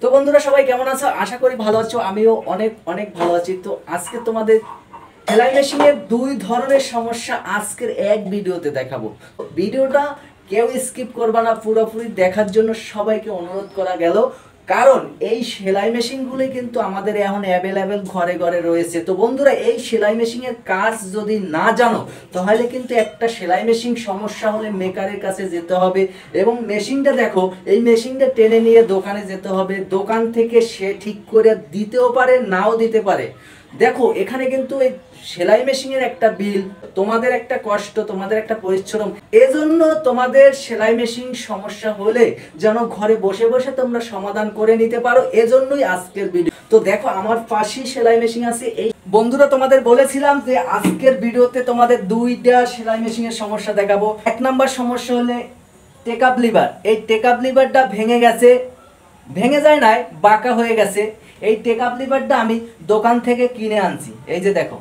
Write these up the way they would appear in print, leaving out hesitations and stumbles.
তো বন্ধুরা সবাই কেমন আছো? আশা করি ভালো আছো। আমিও অনেক অনেক ভালো আছি। তো আজকে তোমাদের সেলাই মেশিনের দুই ধরনের সমস্যা আজকের এক ভিডিওতে দেখাবো। ভিডিওটা কেউ স্কিপ করবা না, পুরোপুরি দেখার জন্য সবাইকে অনুরোধ করা গেল। কারণ এই সেলাই মেশিনগুলি কিন্তু আমাদের এখন অ্যাভেলেবেল ঘরে ঘরে রয়েছে। তো বন্ধুরা, এই সেলাই মেশিনের কাজ যদি না জানো তাহলে কিন্তু একটা সেলাই মেশিন সমস্যা হলে মেকারের কাছে যেতে হবে, এবং মেশিনটা দেখো, এই মেশিনটা টেনে নিয়ে দোকানে যেতে হবে। দোকান থেকে সে ঠিক করে দিতেও পারে, নাও দিতে পারে। দেখো, এখানে কিন্তু এই সেলাই মেশিনের একটা বিল, তোমাদের একটা কষ্ট, তোমাদের একটা পরিশ্রম। এজন্য তোমাদের সেলাই মেশিন সমস্যা হলে যেন ঘরে বসে বসে তোমরা সমাধান করে নিতে পারো, এজন্যই আজকের ভিডিও। তো দেখো, আমার পাশেই সেলাই মেশিন আছে। এই বন্ধুরা, তোমাদের বলেছিলাম যে আজকের ভিডিওতে তোমাদের দুইটা সেলাই মেশিনের সমস্যা দেখাবো। এক নাম্বার সমস্যা হলে টেকআপ লিভার। এই টেকআপ লিভারটা ভেঙে গেছে, ভেঙে যায় নাই, বাঁকা হয়ে গেছে। এই টেকআপ লিভারটা আমি দোকান থেকে কিনে আনছি। এই যে দেখো,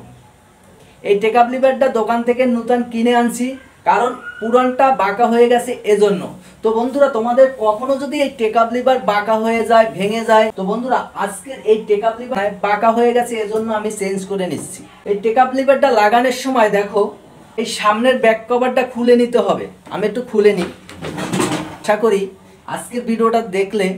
এই টেকআপ লিভারটা দোকান থেকে নতুন কিনে আনছি, কারণ পুরানটা বাঁকা হয়ে গেছে এজন্য। তো বন্ধুরা, তোমাদের কখনো যদি এই টেকআপ লিভার বাঁকা হয়ে যায়, ভেঙে যায়, তো বন্ধুরা আজকের এই টেকআপ লিভার বাঁকা হয়ে গেছে এজন্য আমি চেঞ্জ করে নিচ্ছি। এই টেকআপ লিভারটা লাগানোর সময় দেখো, এই সামনের ব্যাক কভারটা খুলে নিতে হবে। আমি একটু খুলে নিই। আশা করি আজকের ভিডিওটা দেখলে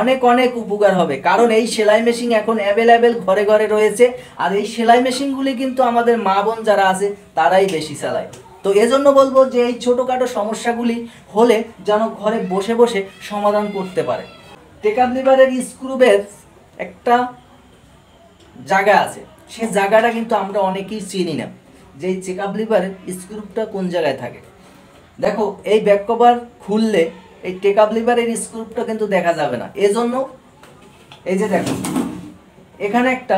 অনেক অনেক উপকার হবে, কারণ এই সেলাই মেশিন এখন অ্যাভেলেবেল ঘরে ঘরে রয়েছে। আর এই সেলাই মেশিনগুলি কিন্তু আমাদের মা বোন যারা আছে তারাই বেশি চালায়। তো এজন্য বলবো যে এই ছোটোখাটো সমস্যাগুলি হলে যেন ঘরে বসে বসে সমাধান করতে পারে। টেকআপ লিভারের স্ক্রুবের একটা জায়গা আছে, সেই জায়গাটা কিন্তু আমরা অনেকেই চিনি না, যে এই টেকআপ লিভারের স্ক্রুটা কোন জায়গায় থাকে। দেখো, এই ব্যাক কভার খুললে এই টেকআপ লিভারের স্ক্রুটা কিন্তু দেখা যাবে না। এজন্য এই যে দেখো, এখানে একটা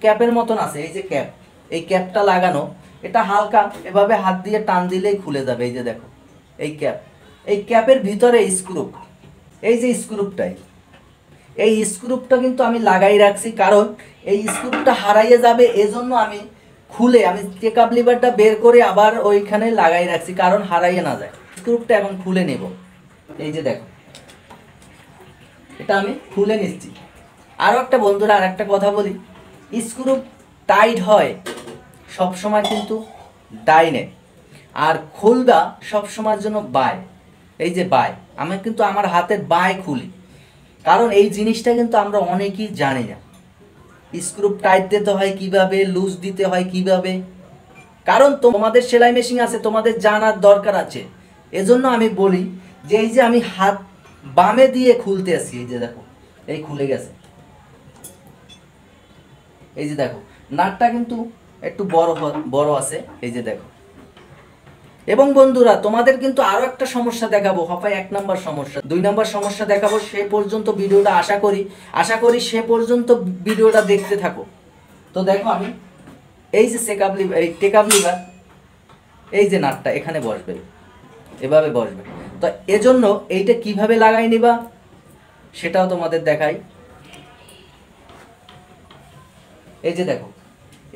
ক্যাপের মতন আছে। এই যে ক্যাপ, এই ক্যাপটা লাগানো, এটা হালকা এভাবে হাত দিয়ে টান দিলেই খুলে যাবে। এই যে দেখো, এই ক্যাপ, এই ক্যাপের ভিতরে স্ক্রু, এই যে স্ক্রুপটাই, এই স্ক্রুপটা কিন্তু আমি লাগাই রাখছি, কারণ এই স্ক্রুপটা হারাইয়ে যাবে। এজন্য আমি খুলে আমি টেকআপ লিভারটা বের করে আবার ওইখানে লাগাই রাখছি, কারণ হারাইয়ে না যায়। স্ক্রুপটা এখন খুলে নেব। এই যে দেখো, এটা আমি খুলে নিচ্ছি। আরও একটা বন্ধুরা, আর একটা কথা বলি, স্ক্রু টাইট হয় সবসময় কিন্তু ডাইনে, আর খুলবা সবসময়ের জন্য বাই। এই যে বাই, আমি কিন্তু আমার হাতের বাই খুলি, কারণ এই জিনিসটা কিন্তু আমরা অনেকেই জানি না। স্ক্রু টাইট দিতে হয় কিভাবে, লুজ দিতে হয় কিভাবে, কারণ তোমাদের সেলাই মেশিন আছে, তোমাদের জানার দরকার আছে। এজন্য আমি বলি যে এই যে আমি হাত বামে দিয়ে খুলতে আসি, এই যে দেখো, এই খুলে গেছে। এই যে দেখো, নাটটা কিন্তু একটু বড় আছে। এই যে দেখো। এবং বন্ধুরা, তোমাদের কিন্তু আরো একটা সমস্যা দেখাবো, হয় এক নাম্বার সমস্যা, দুই নাম্বার সমস্যা দেখাবো। সে পর্যন্ত ভিডিওটা আশা করি সে পর্যন্ত ভিডিওটা দেখতে থাকো। তো দেখো, আমি এই যে এই টেকআপ লিভার, এই যে নাটটা এখানে বসবে, এভাবে বসবে। তো এজন্য এইটা কিভাবে লাগাই নিবা সেটাও তোমাদের দেখাই। এই যে দেখো,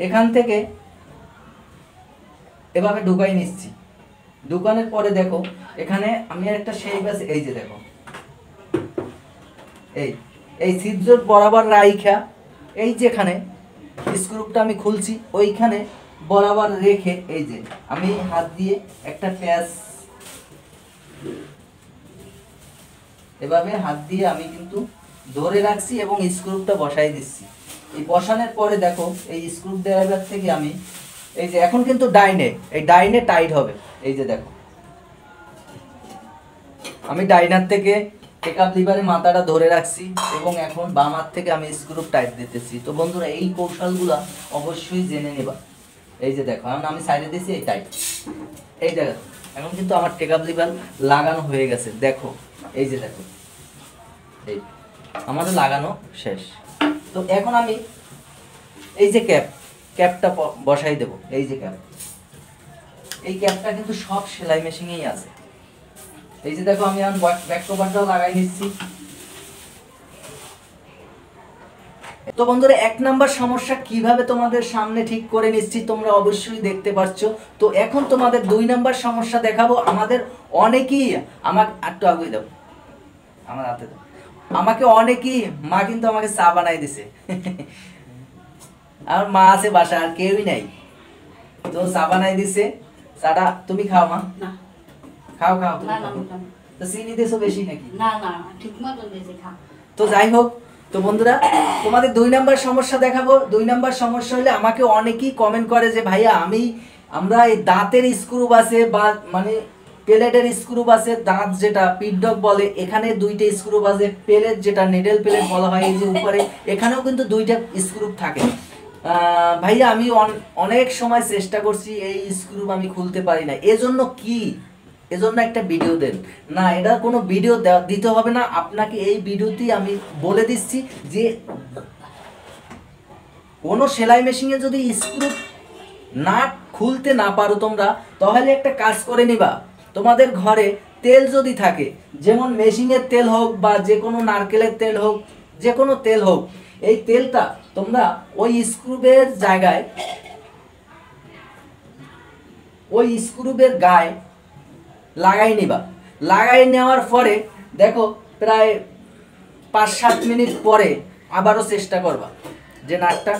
এখান থেকে এভাবে ঢুকাই নিচ্ছি। ঢুকানোর পরে দেখো, এখানে আমি একটা শেপ আছে। এই যে দেখো, এই ছিদ্র বরাবর রাইখা, এই যেখানে স্ক্রুপটা আমি খুলছি ওইখানে বরাবর রেখে, এই যে আমি হাত দিয়ে একটা প্যাচ এভাবে হাত দিয়ে আমি কিন্তু ধরে রাখছি এবং স্ক্রুপটা বসাই দিচ্ছি। এই বসানোর পরে দেখো, এই স্ক্রু ড্রাইভার থেকে আমি এই যে এখন কিন্তু এই ডাইনে টাইট হবে। এই যে দেখো, আমি ডাইনার থেকে টেকআপ লিভারের মাথাটা ধরে রাখছি এবং এখন বাম হাত থেকে আমি স্ক্রু টাইট দিতেছি। তো বন্ধুরা, এই কৌশলগুলো অবশ্যই জেনে নেবা। এই যে দেখো, এখন আমি সাইডে দিয়েছি, এই টাইট। এই দেখো, এখন কিন্তু আমার টেকআপ লিভার লাগানো হয়ে গেছে। দেখো, এই যে দেখো, এই আমাদের লাগানো শেষ। তো এখন আমি এই যে ক্যাপটা বসাই দেব। এই যে ক্যাপ, এই ক্যাপটা কিন্তু সব সেলাই মেশিনেই আছে। এই যে দেখো, আমি এখন ব্যাক কভারটাও লাগাই নিচ্ছি। তো বন্ধুরা, এক নাম্বার সমস্যা কিভাবে তোমাদের সামনে ঠিক করে নিচ্ছি তোমরা অবশ্যই দেখতে পাচ্ছো। তো এখন তোমাদের দুই নাম্বার সমস্যা দেখাবো। আমাদের অনেকেই, আমার একটু আগে দাও, আমার হাতে দাও। আমাকে অনেকেই মা কিন্তু আমাকে চা বানাই দিছে আর মা আছে বাসা আর কেউই নাই, তো চা বানাই দিছে। চাটা তুমি খাও মা, না খাও খাও না না তো চিনি দিছো বেশি নাকি? না না ঠিক মতো দিয়েছি, খা। তো যাই হোক, তো বন্ধুরা তোমাদের 2 নাম্বার সমস্যা দেখাবো। 2 নাম্বার সমস্যা হলে আমাকে অনেকেই কমেন্ট করে যে ভাইয়া আমরা এই দাঁতের স্ক্রু আছে বা মানে প্লেটের স্ক্রু আছে, দাঁত যেটা পিডডক বলে, এখানে 2টা স্ক্রু আছে, প্লেট যেটা নিডল প্লেট বলা হয় এই যে উপরে, এখানেও কিন্তু 2টা স্ক্রু থাকে। ভাইয়া আমি অনেক সময় চেষ্টা করছি এই স্ক্রু আমি খুলতে পারি না, এজন্য একটা ভিডিও দেন না। এটা কোনো ভিডিও দিতে হবে না আপনাকে, এই ভিডিওতেই আমি বলে দিচ্ছি যে কোনো সেলাই মেশিনে যদি স্ক্রু নাট খুলতে না পারো তোমরা, তাহলে একটা কাজ করে নিবা। তোমাদের ঘরে তেল যদি থাকে, যেমন মেশিনের তেল হোক বা যে কোনো নারকেলের তেল হোক, যে কোনো তেল হোক, এই তেলটা তোমরা ওই স্ক্রুবের জায়গায়, ওই স্ক্রুবের গায়ে লাগাই নিবা। লাগাই নেওয়ার পরে দেখো প্রায় 5-7 মিনিট পরে আবারও চেষ্টা করবা যে নাটটা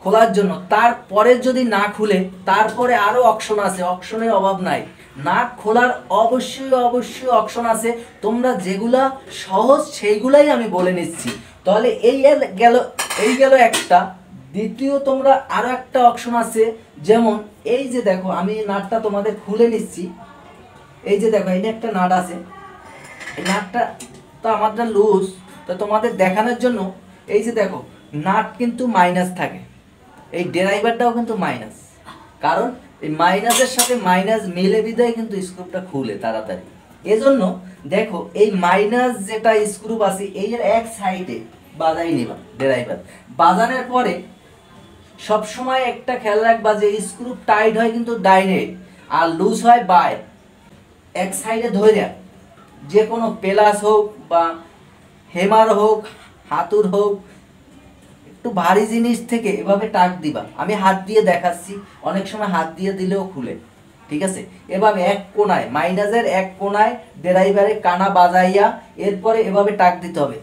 খোলার জন্য। তারপরে যদি না খুলে, তারপরে আরো অপশন আছে, অপশনের অভাব নাই। নাট খোলার অবশ্যই অপশন আছে, তোমরা যেগুলা সহজ সেইগুলাই আমি বলে নিচ্ছি। তাহলে এই গেল একটা। দ্বিতীয় তোমরা আরো একটা অপশন আছে, যেমন এই যে দেখো আমি নাটটা তোমাদের খুলে নিচ্ছি। এই যে দেখো এই একটা নাট আছে, এই নাটটা তো আমারটা লুজ, তো তোমাদের দেখানোর জন্য এই যে দেখো নাট কিন্তু মাইনাস থাকে, এই ড্রাইভারটাও কিন্তু মাইনাস, কারণ এই মাইনাসের সাথে মাইনাস মিলে বিদায় কিন্তু স্ক্রুটা খুলে তাড়াতাড়ি। এজন্য দেখো এই মাইনাস যেটা স্ক্রু আছে এই এক সাইডে বাজাই নিবা ড্রাইভার। বাজানোর পরে সবসময় একটা খেয়াল রাখবা যে স্ক্রু টাইট হয় কিন্তু ডাইরেক্ট আর লুজ হয় বাই। এক সাইডে ধরে যে কোনো প্লাস হোক বা হেমার হোক, হাতুর হোক, একটু ভারী জিনিস থেকে এভাবে টাক দিবা। আমি হাত দিয়ে দেখাচ্ছি, অনেক সময় হাত দিয়ে দিলেও খুলে, ঠিক আছে। এভাবে এক কোণায়, মাইনাসের এক কোণায় ড্রাইভারে কানা বাজাইয়া এরপরে এভাবে টাক দিতে হবে।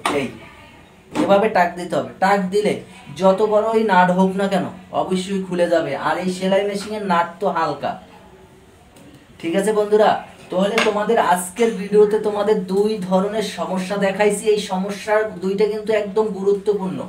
এভাবে টাক দিতে হবে। টাক দিলে যত বড়ই নাট হোক না কেন অবশ্যই খুলে যাবে। আর এই সেলাই মেশিনের নাট তো হালকা, ঠিক আছে বন্ধুরা। তাহলে তোমাদের আজকের ভিডিওতে তোমাদের 2 ধরনের সমস্যা দেখাইছি। এই সমস্যার 2টা কিন্তু একদম গুরুত্বপূর্ণ।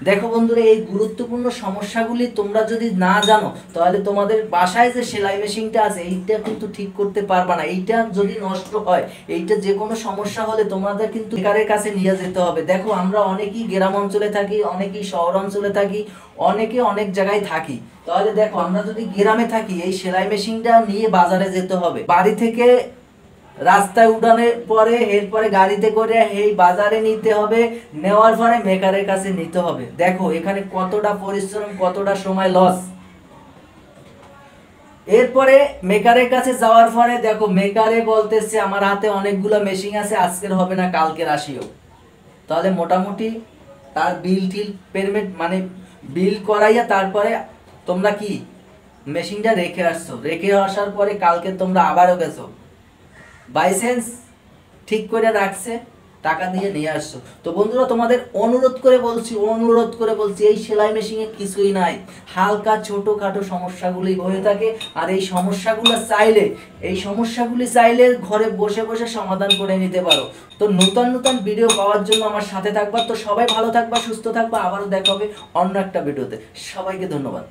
দেখো বন্ধুরা, এই গুরুত্বপূর্ণ সমস্যাগুলি তোমরা যদি না জানো, তাহলে তোমাদের বাসায় যে সেলাই মেশিনটা আছে এইটা কিন্তু ঠিক করতে পারবা না। এইটা যদি নষ্ট হয়, এইটা যে কোনো সমস্যা হলে তোমাদের কিন্তু মেকারের কাছে নিয়ে যেতে হবে। দেখো আমরা অনেকেই গ্রাম অঞ্চলে থাকি, অনেকেই শহর অঞ্চলে থাকি, অনেকে অনেক জায়গায় থাকি। তাহলে দেখো আমরা যদি গ্রামে থাকি, এই সেলাই মেশিনটা নিয়ে বাজারে যেতে হবে, বাড়ি থেকে রাস্তায় উঠানোর পরে এরপরে গাড়িতে করে এই বাজারে নিতে হবে, নেওয়ার পরে মেকারের কাছে নিতে হবে। দেখো এখানে কতটা পরিশ্রম, কতটা সময় লস। এরপরে মেকারের কাছে যাওয়ার পরে দেখো মেকারে বলতেছে আমার হাতে অনেকগুলো মেশিন আছে, আজকের হবে না কালকের আসিও। তাহলে মোটামুটি তার বিল পেমেন্ট মানে বিল করাইয়া তারপরে তোমরা কি মেশিনটা রেখে আসছো, রেখে আসার পরে কালকে তোমরা আবারও গেছো, বাই চান্স ঠিক করে রাখছে, টাকা দিয়ে নিয়ে আসছো। তো বন্ধুরা তোমাদের অনুরোধ করে বলছি এই সেলাই মেশিনে কিছুই নাই, হালকা ছোটখাটো সমস্যাগুলি হয়ে থাকে। আর এই সমস্যাগুলি চাইলে ঘরে বসে বসে সমাধান করে নিতে পারো। তো নতুন ভিডিও পাওয়ার জন্য আমার সাথে থাকবা। তো সবাই ভালো থাকবা, সুস্থ থাকবা, আবারও দেখা হবে অন্য একটা ভিডিওতে। সবাইকে ধন্যবাদ।